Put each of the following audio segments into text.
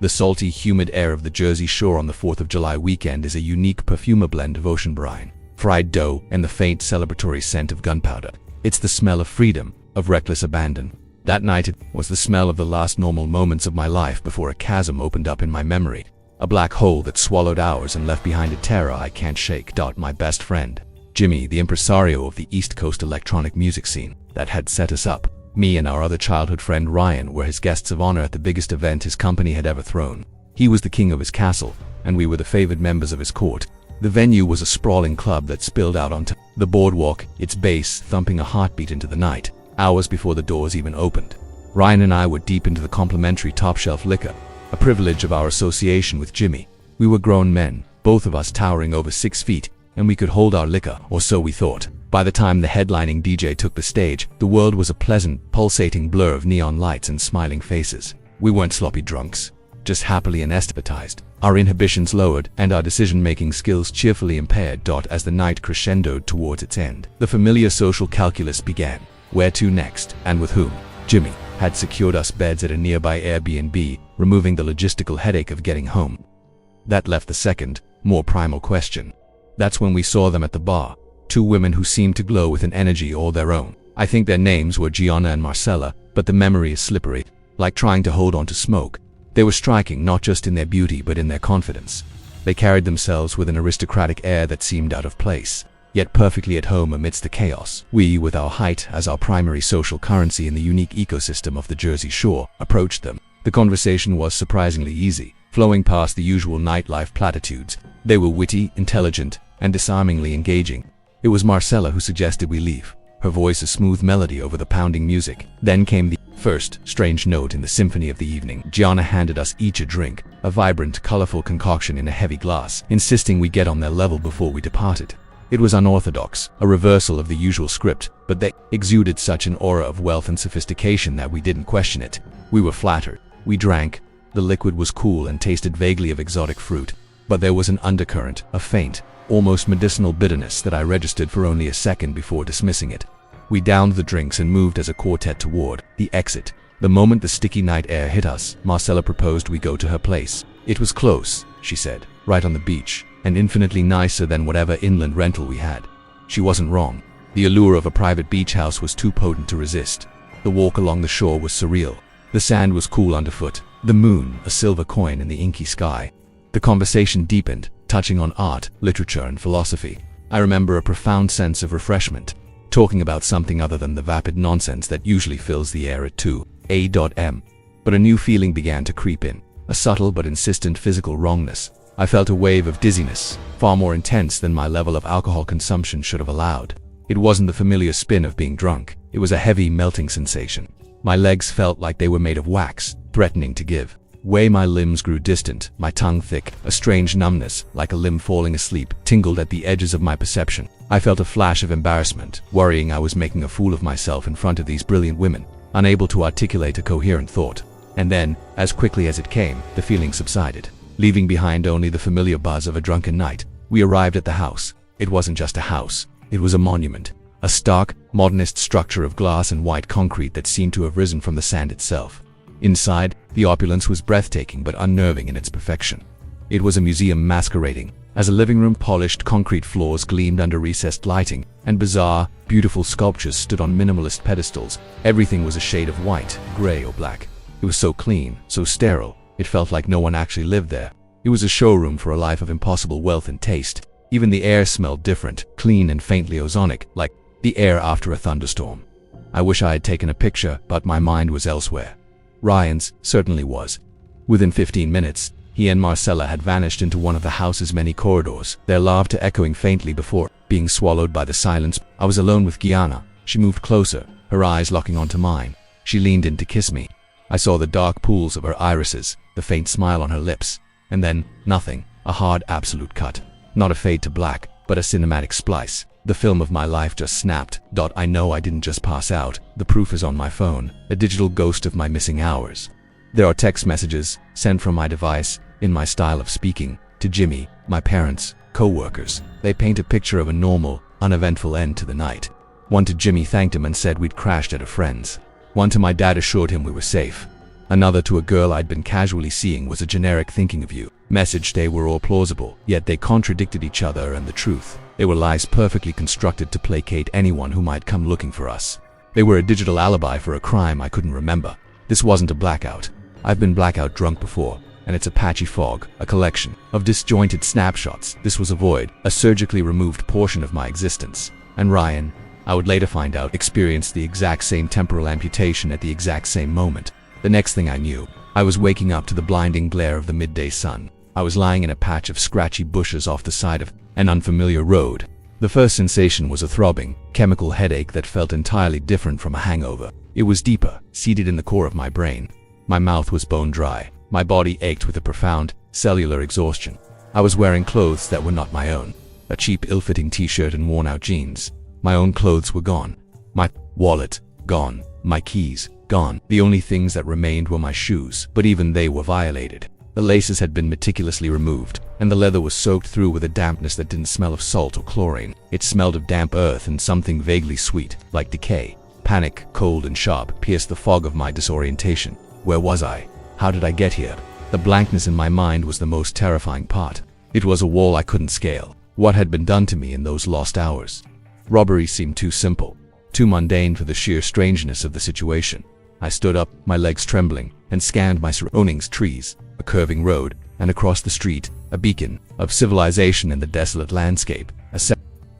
The salty, humid air of the Jersey Shore on the 4th of July weekend is a unique perfume blend of ocean brine, fried dough, and the faint celebratory scent of gunpowder. It's the smell of freedom, of reckless abandon. That night it was the smell of the last normal moments of my life before a chasm opened up in my memory. A black hole that swallowed hours and left behind a terror I can't shake. My best friend, Jimmy, the impresario of the East Coast electronic music scene that had set us up. Me and our other childhood friend Ryan were his guests of honor at the biggest event his company had ever thrown. He was the king of his castle, and we were the favored members of his court. The venue was a sprawling club that spilled out onto the boardwalk, its bass thumping a heartbeat into the night, hours before the doors even opened. Ryan and I were deep into the complimentary top-shelf liquor, a privilege of our association with Jimmy. We were grown men, both of us towering over 6 feet, and we could hold our liquor, or so we thought. By the time the headlining DJ took the stage, the world was a pleasant, pulsating blur of neon lights and smiling faces. We weren't sloppy drunks, just happily anesthetized, our inhibitions lowered and our decision-making skills cheerfully impaired. As the night crescendoed towards its end, the familiar social calculus began. Where to next, and with whom? Jimmy had secured us beds at a nearby Airbnb, removing the logistical headache of getting home. That left the second, more primal question. That's when we saw them at the bar. 2 women who seemed to glow with an energy all their own. I think their names were Gianna and Marcella, but the memory is slippery, like trying to hold on to smoke. They were striking not just in their beauty but in their confidence. They carried themselves with an aristocratic air that seemed out of place, yet perfectly at home amidst the chaos. We, with our height as our primary social currency in the unique ecosystem of the Jersey Shore, approached them. The conversation was surprisingly easy, flowing past the usual nightlife platitudes. They were witty, intelligent, and disarmingly engaging. It was Marcella who suggested we leave, her voice a smooth melody over the pounding music. Then came the first strange note in the symphony of the evening. Gianna handed us each a drink, a vibrant, colorful concoction in a heavy glass, insisting we get on their level before we departed. It was unorthodox, a reversal of the usual script, but they exuded such an aura of wealth and sophistication that we didn't question it. We were flattered. We drank. The liquid was cool and tasted vaguely of exotic fruit, but there was an undercurrent, a faint, almost medicinal bitterness that I registered for only a second before dismissing it. We downed the drinks and moved as a quartet toward the exit. The moment the sticky night air hit us, Marcella proposed we go to her place. It was close, she said, right on the beach, and infinitely nicer than whatever inland rental we had. She wasn't wrong. The allure of a private beach house was too potent to resist. The walk along the shore was surreal. The sand was cool underfoot, the moon a silver coin in the inky sky. The conversation deepened, touching on art, literature, and philosophy. I remember a profound sense of refreshment, talking about something other than the vapid nonsense that usually fills the air at 2 a.m. But a new feeling began to creep in, a subtle but insistent physical wrongness. I felt a wave of dizziness, far more intense than my level of alcohol consumption should have allowed. It wasn't the familiar spin of being drunk, it was a heavy, melting sensation. My legs felt like they were made of wax, threatening to give way. My limbs grew distant, my tongue thick. A strange numbness, like a limb falling asleep, tingled at the edges of my perception. I felt a flash of embarrassment, worrying I was making a fool of myself in front of these brilliant women, unable to articulate a coherent thought. And then, as quickly as it came, the feeling subsided, leaving behind only the familiar buzz of a drunken night. We arrived at the house. It wasn't just a house, it was a monument. A stark, modernist structure of glass and white concrete that seemed to have risen from the sand itself. Inside, the opulence was breathtaking but unnerving in its perfection. It was a museum masquerading as a living room. Polished concrete floors gleamed under recessed lighting, and bizarre, beautiful sculptures stood on minimalist pedestals. Everything was a shade of white, gray, or black. It was so clean, so sterile, it felt like no one actually lived there. It was a showroom for a life of impossible wealth and taste. Even the air smelled different, clean and faintly ozonic, like the air after a thunderstorm. I wish I had taken a picture, but my mind was elsewhere. Ryan's certainly was. Within 15 minutes, he and Marcella had vanished into one of the house's many corridors, their laughter echoing faintly before being swallowed by the silence. I was alone with Gianna. She moved closer, her eyes locking onto mine. She leaned in to kiss me. I saw the dark pools of her irises, the faint smile on her lips, and then nothing, a hard absolute cut. Not a fade to black, but a cinematic splice. The film of my life just snapped. I know I didn't just pass out. The proof is on my phone, a digital ghost of my missing hours. There are text messages, sent from my device, in my style of speaking, to Jimmy, my parents, co-workers. They paint a picture of a normal, uneventful end to the night. One to Jimmy thanked him and said we'd crashed at a friend's. One to my dad assured him we were safe. Another to a girl I'd been casually seeing was a generic thinking of you message. They were all plausible, yet they contradicted each other and the truth. They were lies perfectly constructed to placate anyone who might come looking for us. They were a digital alibi for a crime I couldn't remember. This wasn't a blackout. I've been blackout drunk before, and it's a patchy fog, a collection of disjointed snapshots. This was a void, a surgically removed portion of my existence. And Ryan, I would later find out, experienced the exact same temporal amputation at the exact same moment. The next thing I knew, I was waking up to the blinding glare of the midday sun. I was lying in a patch of scratchy bushes off the side of an unfamiliar road. The first sensation was a throbbing, chemical headache that felt entirely different from a hangover. It was deeper, seated in the core of my brain. My mouth was bone dry. My body ached with a profound, cellular exhaustion. I was wearing clothes that were not my own. A cheap, ill-fitting t-shirt and worn-out jeans. My own clothes were gone. My wallet, gone. My keys, gone. The only things that remained were my shoes, but even they were violated. The laces had been meticulously removed, and the leather was soaked through with a dampness that didn't smell of salt or chlorine. It smelled of damp earth and something vaguely sweet, like decay. Panic, cold and sharp, pierced the fog of my disorientation. Where was I? How did I get here? The blankness in my mind was the most terrifying part. It was a wall I couldn't scale. What had been done to me in those lost hours? Robbery seemed too simple, too mundane for the sheer strangeness of the situation. I stood up, my legs trembling, and scanned my surroundings: trees, a curving road, and across the street, a beacon of civilization in the desolate landscape.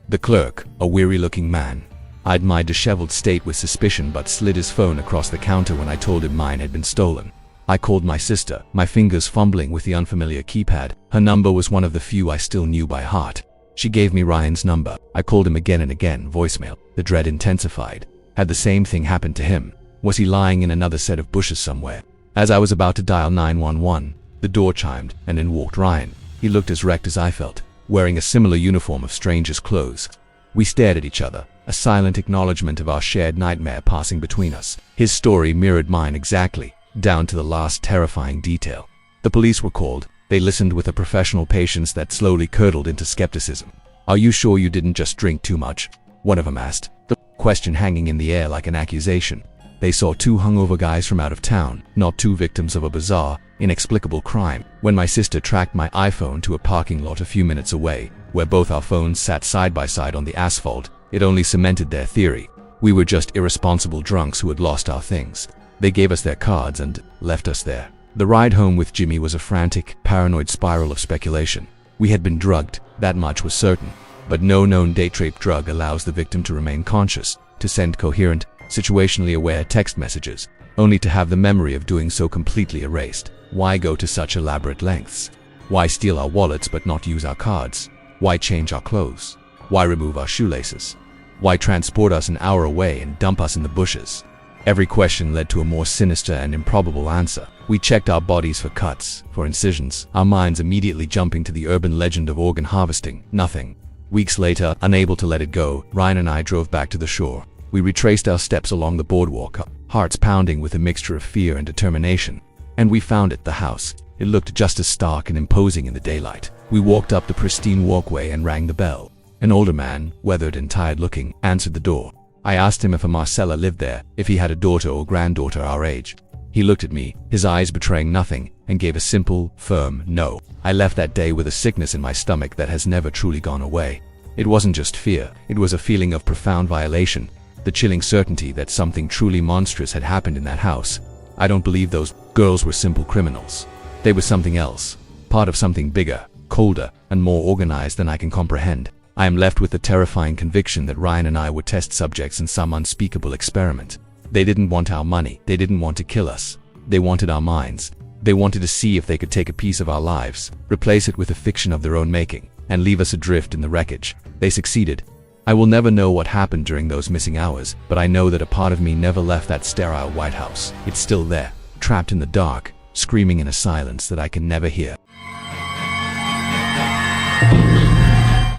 The clerk, a weary-looking man, eyed my disheveled state with suspicion but slid his phone across the counter when I told him mine had been stolen. I called my sister, my fingers fumbling with the unfamiliar keypad. Her number was one of the few I still knew by heart. She gave me Ryan's number. I called him again and again, voicemail. The dread intensified. Had the same thing happened to him? Was he lying in another set of bushes somewhere? As I was about to dial 911, the door chimed, and in walked Ryan. He looked as wrecked as I felt, wearing a similar uniform of stranger's clothes. We stared at each other, a silent acknowledgement of our shared nightmare passing between us. His story mirrored mine exactly, down to the last terrifying detail. The police were called. They listened with a professional patience that slowly curdled into skepticism. "Are you sure you didn't just drink too much?" one of them asked, the question hanging in the air like an accusation. They saw two hungover guys from out of town, not two victims of a bizarre, inexplicable crime. When my sister tracked my iPhone to a parking lot a few minutes away, where both our phones sat side by side on the asphalt, it only cemented their theory. We were just irresponsible drunks who had lost our things. They gave us their cards and left us there. The ride home with Jimmy was a frantic, paranoid spiral of speculation. We had been drugged, that much was certain. But no known date-rape drug allows the victim to remain conscious, to send coherent, situationally aware text messages, only to have the memory of doing so completely erased. Why go to such elaborate lengths? Why steal our wallets but not use our cards? Why change our clothes? Why remove our shoelaces? Why transport us an hour away and dump us in the bushes? Every question led to a more sinister and improbable answer. We checked our bodies for cuts, for incisions, our minds immediately jumping to the urban legend of organ harvesting. Nothing. Weeks later, unable to let it go, Ryan and I drove back to the shore. We retraced our steps along the boardwalk, hearts pounding with a mixture of fear and determination. And we found it, the house. It looked just as stark and imposing in the daylight. We walked up the pristine walkway and rang the bell. An older man, weathered and tired-looking, answered the door. I asked him if a Marcella lived there, if he had a daughter or granddaughter our age. He looked at me, his eyes betraying nothing, and gave a simple, firm no. I left that day with a sickness in my stomach that has never truly gone away. It wasn't just fear, it was a feeling of profound violation, the chilling certainty that something truly monstrous had happened in that house. I don't believe those girls were simple criminals. They were something else, part of something bigger, colder, and more organized than I can comprehend. I am left with the terrifying conviction that Ryan and I were test subjects in some unspeakable experiment. They didn't want our money. They didn't want to kill us. They wanted our minds. They wanted to see if they could take a piece of our lives, replace it with a fiction of their own making, and leave us adrift in the wreckage. They succeeded. I will never know what happened during those missing hours, but I know that a part of me never left that sterile White House. It's still there, trapped in the dark, screaming in a silence that I can never hear.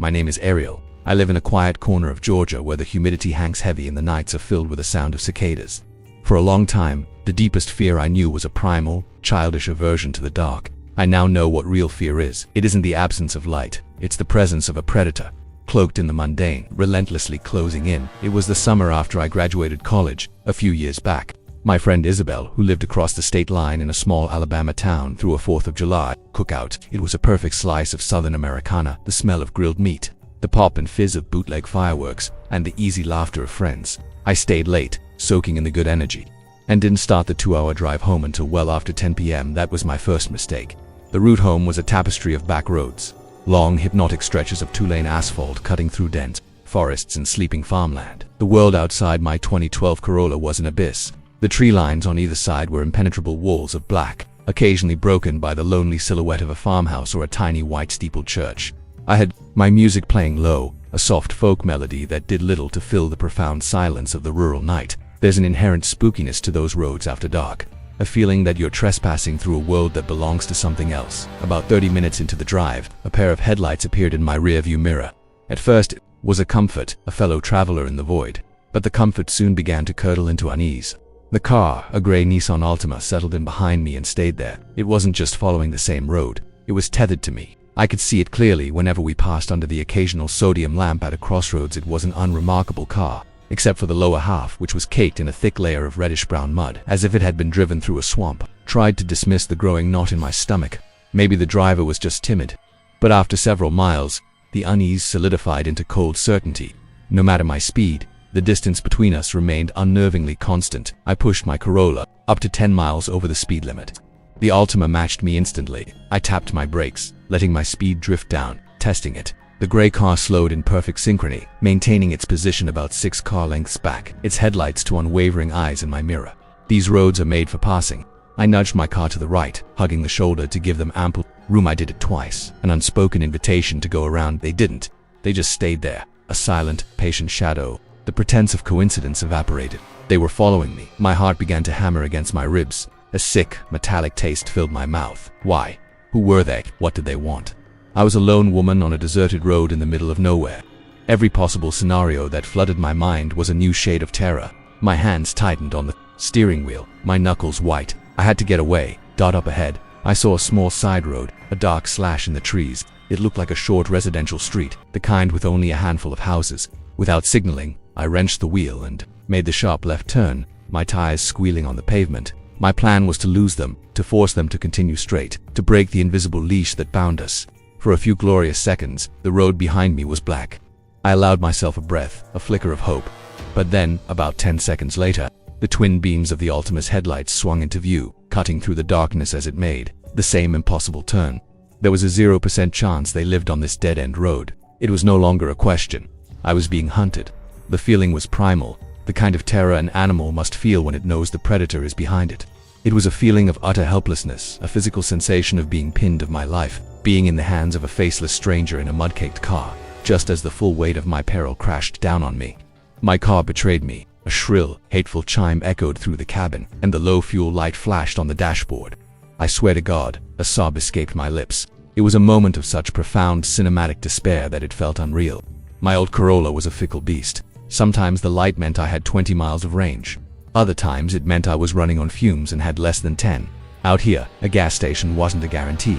My name is Ariel. I live in a quiet corner of Georgia where the humidity hangs heavy and the nights are filled with the sound of cicadas. For a long time, the deepest fear I knew was a primal, childish aversion to the dark. I now know what real fear is. It isn't the absence of light. It's the presence of a predator, cloaked in the mundane, relentlessly closing in. It was the summer after I graduated college, a few years back. My friend Isabel, who lived across the state line in a small Alabama town, threw a 4th of July cookout. It was a perfect slice of Southern Americana, the smell of grilled meat, the pop and fizz of bootleg fireworks, and the easy laughter of friends. I stayed late, soaking in the good energy, and didn't start the 2-hour drive home until well after 10 p.m. That was my first mistake. The route home was a tapestry of back roads, long hypnotic stretches of 2-lane asphalt cutting through dense forests and sleeping farmland. The world outside my 2012 Corolla was an abyss. The tree lines on either side were impenetrable walls of black, occasionally broken by the lonely silhouette of a farmhouse or a tiny white steepled church. I had my music playing low, a soft folk melody that did little to fill the profound silence of the rural night. There's an inherent spookiness to those roads after dark, a feeling that you're trespassing through a world that belongs to something else. About 30 minutes into the drive, a pair of headlights appeared in my rearview mirror. At first, it was a comfort, a fellow traveler in the void, but the comfort soon began to curdle into unease. The car, a gray Nissan Altima, settled in behind me and stayed there. It wasn't just following the same road, it was tethered to me. I could see it clearly whenever we passed under the occasional sodium lamp at a crossroads. It was an unremarkable car, except for the lower half, which was caked in a thick layer of reddish-brown mud, as if it had been driven through a swamp. Tried to dismiss the growing knot in my stomach. Maybe the driver was just timid. But after several miles, the unease solidified into cold certainty. No matter my speed, the distance between us remained unnervingly constant. I pushed my Corolla up to 10 miles over the speed limit. The Altima matched me instantly. I tapped my brakes, letting my speed drift down, testing it. The gray car slowed in perfect synchrony, maintaining its position about 6 car lengths back, its headlights to unwavering eyes in my mirror. These roads are made for passing. I nudged my car to the right, hugging the shoulder to give them ample room. I did it twice, an unspoken invitation to go around. They didn't. They just stayed there, a silent, patient shadow. The pretense of coincidence evaporated. They were following me. My heart began to hammer against my ribs. A sick, metallic taste filled my mouth. Why? Who were they? What did they want? I was a lone woman on a deserted road in the middle of nowhere. Every possible scenario that flooded my mind was a new shade of terror. My hands tightened on the steering wheel, my knuckles white. I had to get away. Dot up ahead, I saw a small side road, a dark slash in the trees. It looked like a short residential street, the kind with only a handful of houses. Without signaling, I wrenched the wheel and made the sharp left turn, my tires squealing on the pavement. My plan was to lose them, to force them to continue straight, to break the invisible leash that bound us. For a few glorious seconds, the road behind me was black. I allowed myself a breath, a flicker of hope. But then, about 10 seconds later, the twin beams of the Altima's headlights swung into view, cutting through the darkness as it made the same impossible turn. There was a 0% chance they lived on this dead-end road. It was no longer a question. I was being hunted. The feeling was primal, the kind of terror an animal must feel when it knows the predator is behind it. It was a feeling of utter helplessness, a physical sensation of being pinned of my life, being in the hands of a faceless stranger in a mud-caked car, just as the full weight of my peril crashed down on me. My car betrayed me. A shrill, hateful chime echoed through the cabin, and the low fuel light flashed on the dashboard. I swear to God, a sob escaped my lips. It was a moment of such profound cinematic despair that it felt unreal. My old Corolla was a fickle beast. Sometimes the light meant I had 20 miles of range. Other times it meant I was running on fumes and had less than 10. Out here, a gas station wasn't a guarantee.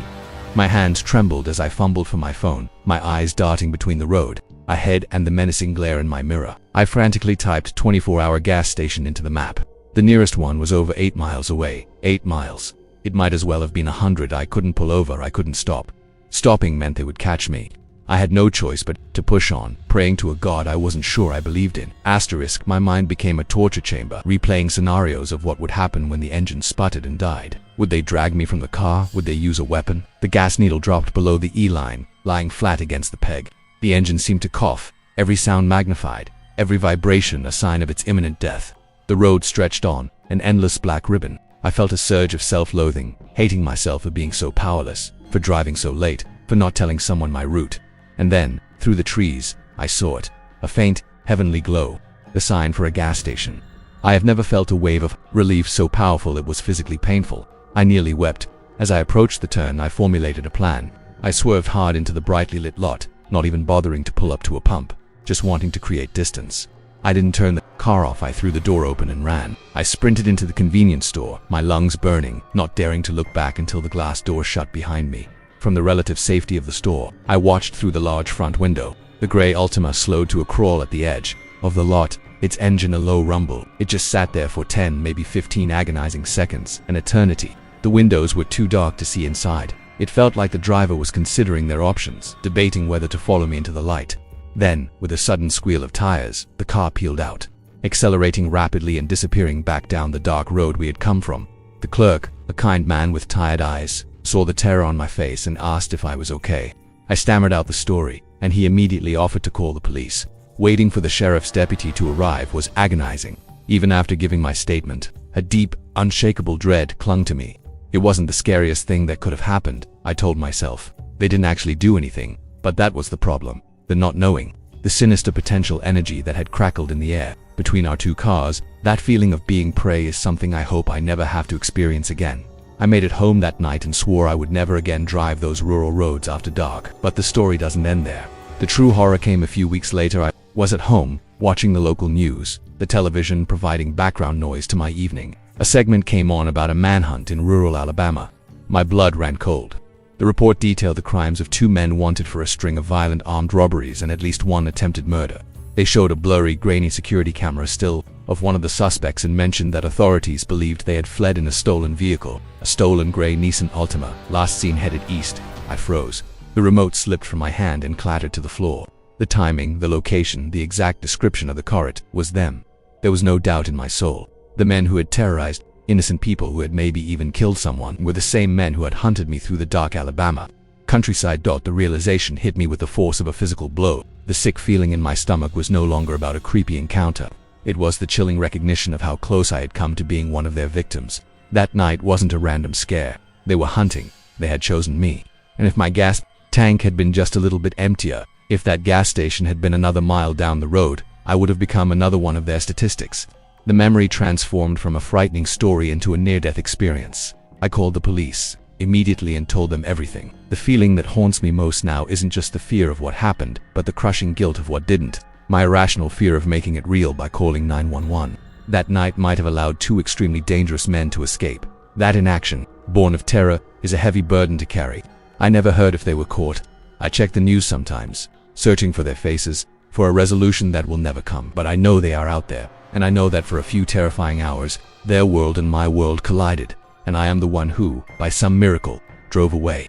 My hands trembled as I fumbled for my phone, my eyes darting between the road ahead and the menacing glare in my mirror. I frantically typed 24-hour gas station into the map. The nearest one was over 8 miles away. 8 miles. It might as well have been 100. I couldn't pull over, I couldn't stop. Stopping meant they would catch me. I had no choice but to push on, praying to a God I wasn't sure I believed in. Asterisk, my mind became a torture chamber, replaying scenarios of what would happen when the engine sputtered and died. Would they drag me from the car? Would they use a weapon? The gas needle dropped below the E-line, lying flat against the peg. The engine seemed to cough, every sound magnified, every vibration a sign of its imminent death. The road stretched on, an endless black ribbon. I felt a surge of self-loathing, hating myself for being so powerless, for driving so late, for not telling someone my route. And then, through the trees, I saw it, a faint, heavenly glow, the sign for a gas station. I have never felt a wave of relief so powerful it was physically painful. I nearly wept. As I approached the turn, I formulated a plan. I swerved hard into the brightly lit lot, not even bothering to pull up to a pump, just wanting to create distance. I didn't turn the car off. I threw the door open and ran. I sprinted into the convenience store, my lungs burning, not daring to look back until the glass door shut behind me. From the relative safety of the store, I watched through the large front window. The gray Altima slowed to a crawl at the edge of the lot, its engine a low rumble. It just sat there for 10, maybe 15 agonizing seconds, an eternity. The windows were too dark to see inside. It felt like the driver was considering their options, debating whether to follow me into the light. Then, with a sudden squeal of tires, the car peeled out, accelerating rapidly and disappearing back down the dark road we had come from. The clerk, a kind man with tired eyes, saw the terror on my face and asked if I was okay. I stammered out the story, and he immediately offered to call the police. Waiting for the sheriff's deputy to arrive was agonizing. Even after giving my statement, a deep, unshakable dread clung to me. It wasn't the scariest thing that could have happened, I told myself. They didn't actually do anything, but that was the problem. The not knowing, the sinister potential energy that had crackled in the air between our two cars. That feeling of being prey is something I hope I never have to experience again. I made it home that night and swore I would never again drive those rural roads after dark. But the story doesn't end there. The true horror came a few weeks later. I was at home, watching the local news, the television providing background noise to my evening. A segment came on about a manhunt in rural Alabama. My blood ran cold. The report detailed the crimes of 2 men wanted for a string of violent armed robberies and at least 1 attempted murder. They showed a blurry, grainy security camera still of one of the suspects and mentioned that authorities believed they had fled in a stolen vehicle, a stolen gray Nissan Altima, last seen headed east. I froze. The remote slipped from my hand and clattered to the floor. The timing, the location, the exact description of the car, it was them. There was no doubt in my soul. The men who had terrorized innocent people, who had maybe even killed someone, were the same men who had hunted me through the dark Alabama countryside. The realization hit me with the force of a physical blow. The sick feeling in my stomach was no longer about a creepy encounter. It was the chilling recognition of how close I had come to being one of their victims. That night wasn't a random scare. They were hunting. They had chosen me. And if my gas tank had been just a little bit emptier, if that gas station had been another mile down the road, I would have become another one of their statistics. The memory transformed from a frightening story into a near-death experience. I called the police immediately and told them everything. The feeling that haunts me most now isn't just the fear of what happened, but the crushing guilt of what didn't. My irrational fear of making it real by calling 911. That night might have allowed 2 extremely dangerous men to escape. That inaction, born of terror, is a heavy burden to carry. I never heard if they were caught. I check the news sometimes, searching for their faces, for a resolution that will never come. But I know they are out there, and I know that for a few terrifying hours, their world and my world collided, and I am the one who, by some miracle, drove away.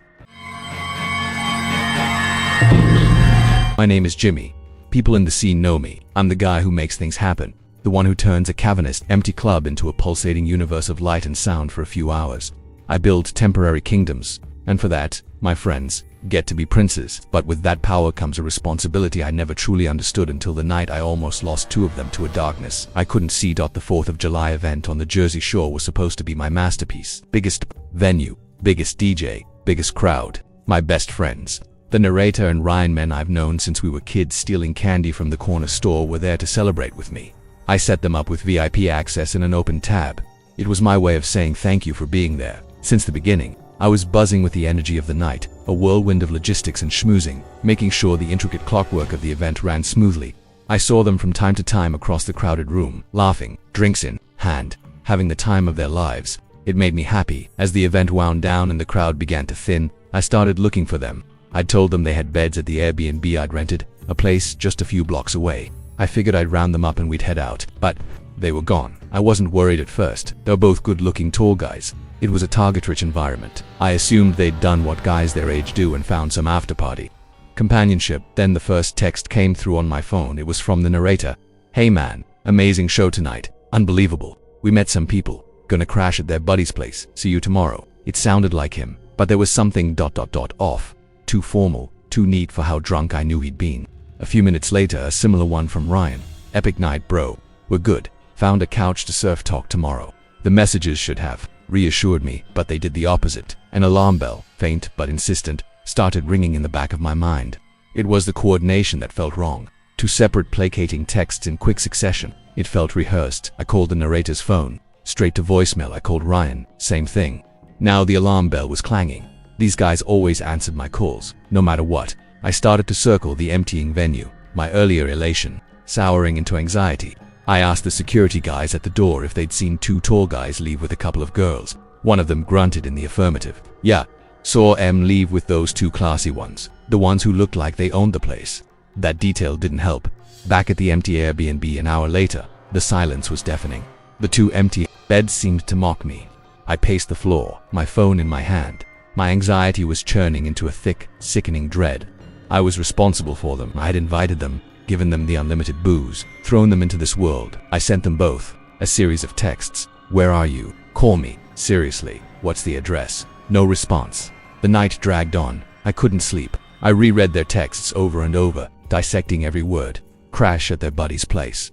My name is Jimmy. People in the scene know me. I'm the guy who makes things happen, the one who turns a cavernous, empty club into a pulsating universe of light and sound for a few hours. I build temporary kingdoms, and for that, my friends, get to be princes. But with that power comes a responsibility I never truly understood until the night I almost lost 2 of them to a darkness I couldn't see. The 4th of July event on the Jersey Shore was supposed to be my masterpiece. Biggest venue, biggest DJ, biggest crowd, my best friends. The narrator and Ryan, men I've known since we were kids stealing candy from the corner store, were there to celebrate with me. I set them up with VIP access and an open tab. It was my way of saying thank you for being there. Since the beginning, I was buzzing with the energy of the night, a whirlwind of logistics and schmoozing, making sure the intricate clockwork of the event ran smoothly. I saw them from time to time across the crowded room, laughing, drinks in hand, having the time of their lives. It made me happy. As the event wound down and the crowd began to thin, I started looking for them. I'd told them they had beds at the Airbnb I'd rented, a place just a few blocks away. I figured I'd round them up and we'd head out, but they were gone. I wasn't worried at first. They were both good-looking tall guys. It was a target-rich environment. I assumed they'd done what guys their age do and found some after-party companionship. Then the first text came through on my phone. It was from the narrator. "Hey man, amazing show tonight. Unbelievable. We met some people. Gonna crash at their buddy's place. See you tomorrow." It sounded like him, but there was something off. Too formal, too neat for how drunk I knew he'd been. A few minutes later, a similar one from Ryan. "Epic night, bro. We're good. Found a couch to surf, talk tomorrow." The messages should have reassured me, but they did the opposite. An alarm bell, faint but insistent, started ringing in the back of my mind. It was the coordination that felt wrong. 2 separate placating texts in quick succession. It felt rehearsed. I called the narrator's phone. Straight to voicemail. I called Ryan. Same thing. Now the alarm bell was clanging. These guys always answered my calls, no matter what. I started to circle the emptying venue, my earlier elation souring into anxiety. I asked the security guys at the door if they'd seen 2 tall guys leave with a couple of girls. One of them grunted in the affirmative. "Yeah, saw em leave with those 2 classy ones, the ones who looked like they owned the place." That detail didn't help. Back at the empty Airbnb an hour later, the silence was deafening. The two empty beds seemed to mock me. I paced the floor, my phone in my hand. My anxiety was churning into a thick, sickening dread. I was responsible for them. I had invited them, given them the unlimited booze, thrown them into this world. I sent them both a series of texts. Where are you? Call me. Seriously, what's the address? No response. The night dragged on. I couldn't sleep. I reread their texts over and over, dissecting every word. Crash at their buddy's place.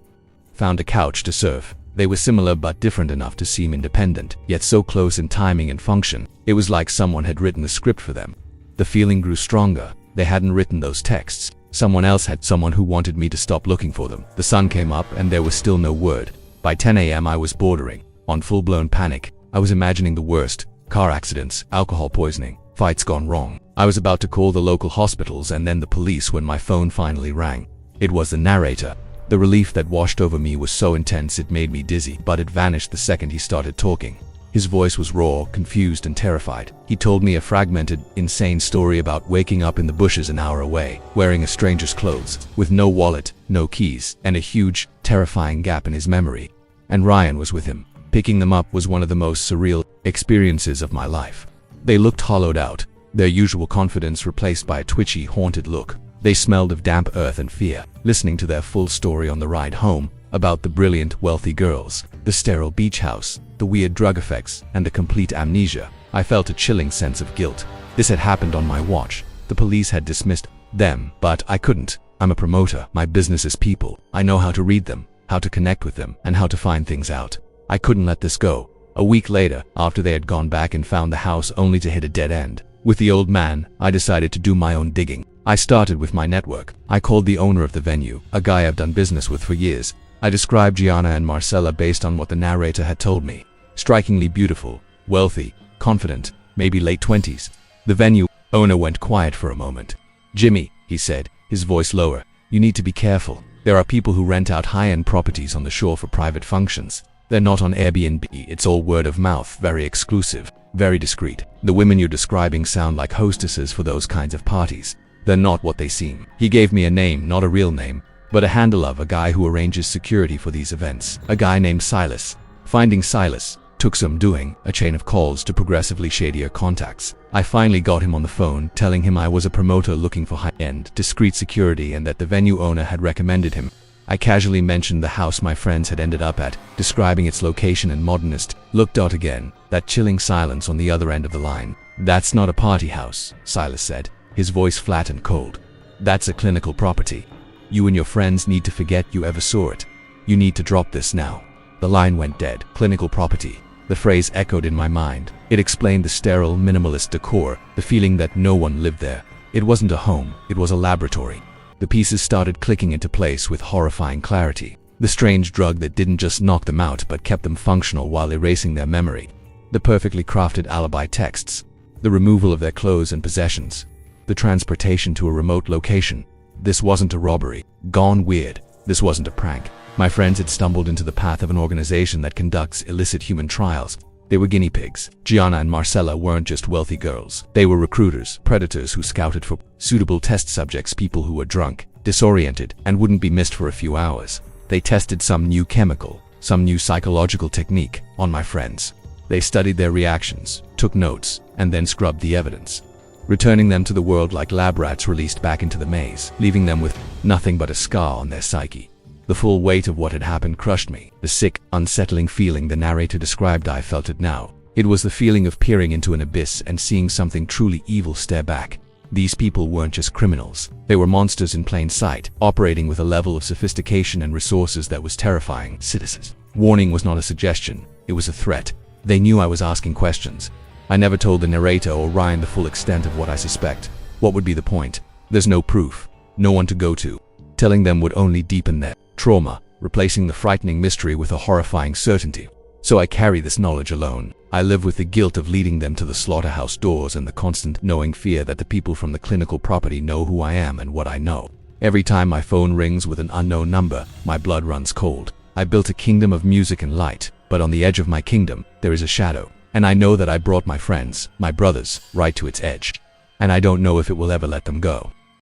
Found a couch to surf. They were similar but different enough to seem independent, yet so close in timing and function. It was like someone had written the script for them. The feeling grew stronger. They hadn't written those texts. Someone else had, someone who wanted me to stop looking for them. The sun came up and there was still no word. By 10 a.m. I was bordering on full-blown panic. I was imagining the worst: car accidents, alcohol poisoning, fights gone wrong. I was about to call the local hospitals and then the police when my phone finally rang. It was the narrator. The relief that washed over me was so intense it made me dizzy, but it vanished the second he started talking. His voice was raw, confused, and terrified. He told me a fragmented, insane story about waking up in the bushes an hour away, wearing a stranger's clothes, with no wallet, no keys, and a huge, terrifying gap in his memory. And Ryan was with him. Picking them up was one of the most surreal experiences of my life. They looked hollowed out, their usual confidence replaced by a twitchy, haunted look. They smelled of damp earth and fear. Listening to their full story on the ride home, about the brilliant, wealthy girls, the sterile beach house, the weird drug effects, and the complete amnesia, I felt a chilling sense of guilt. This had happened on my watch. The police had dismissed them, but I couldn't. I'm a promoter. My business is people. I know how to read them, how to connect with them, and how to find things out. I couldn't let this go. A week later, after they had gone back and found the house only to hit a dead end with the old man, I decided to do my own digging. I started with my network. I called the owner of the venue, a guy I've done business with for years. I described Gianna and Marcella based on what the narrator had told me. Strikingly beautiful, wealthy, confident, maybe late 20s. The venue owner went quiet for a moment. "Jimmy," he said, his voice lower, "you need to be careful. There are people who rent out high-end properties on the shore for private functions. They're not on Airbnb. It's all word of mouth, very exclusive, very discreet. The women you're describing sound like hostesses for those kinds of parties. They're not what they seem." He gave me a name, not a real name, but a handle of a guy who arranges security for these events. A guy named Silas. Finding Silas took some doing, a chain of calls to progressively shadier contacts. I finally got him on the phone, telling him I was a promoter looking for high-end, discreet security and that the venue owner had recommended him. I casually mentioned the house my friends had ended up at, describing its location and modernist. Looked out again, that chilling silence on the other end of the line. "That's not a party house," Silas said, his voice flat and cold. "That's a clinical property. You and your friends need to forget you ever saw it. You need to drop this now." The line went dead. Clinical property. The phrase echoed in my mind. It explained the sterile, minimalist decor, the feeling that no one lived there. It wasn't a home, it was a laboratory. The pieces started clicking into place with horrifying clarity. The strange drug that didn't just knock them out but kept them functional while erasing their memory. The perfectly crafted alibi texts. The removal of their clothes and possessions. The transportation to a remote location. This wasn't a robbery. Gone weird. This wasn't a prank. My friends had stumbled into the path of an organization that conducts illicit human trials. They were guinea pigs. Gianna and Marcella weren't just wealthy girls. They were recruiters, predators who scouted for suitable test subjects, people who were drunk, disoriented, and wouldn't be missed for a few hours. They tested some new chemical, some new psychological technique on my friends. They studied their reactions, took notes, and then scrubbed the evidence, returning them to the world like lab rats released back into the maze, leaving them with nothing but a scar on their psyche. The full weight of what had happened crushed me. The sick, unsettling feeling the narrator described, I felt it now. It was the feeling of peering into an abyss and seeing something truly evil stare back. These people weren't just criminals. They were monsters in plain sight, operating with a level of sophistication and resources that was terrifying. Citizens. Warning was not a suggestion. It was a threat. They knew I was asking questions. I never told the narrator or Ryan the full extent of what I suspect. What would be the point? There's no proof. No one to go to. Telling them would only deepen their trauma, replacing the frightening mystery with a horrifying certainty. So I carry this knowledge alone. I live with the guilt of leading them to the slaughterhouse doors and the constant knowing fear that the people from the clinical property know who I am and what I know. Every time my phone rings with an unknown number, my blood runs cold. I built a kingdom of music and light, but on the edge of my kingdom, there is a shadow. And I know that I brought my friends, my brothers, right to its edge. And I don't know if it will ever let them go.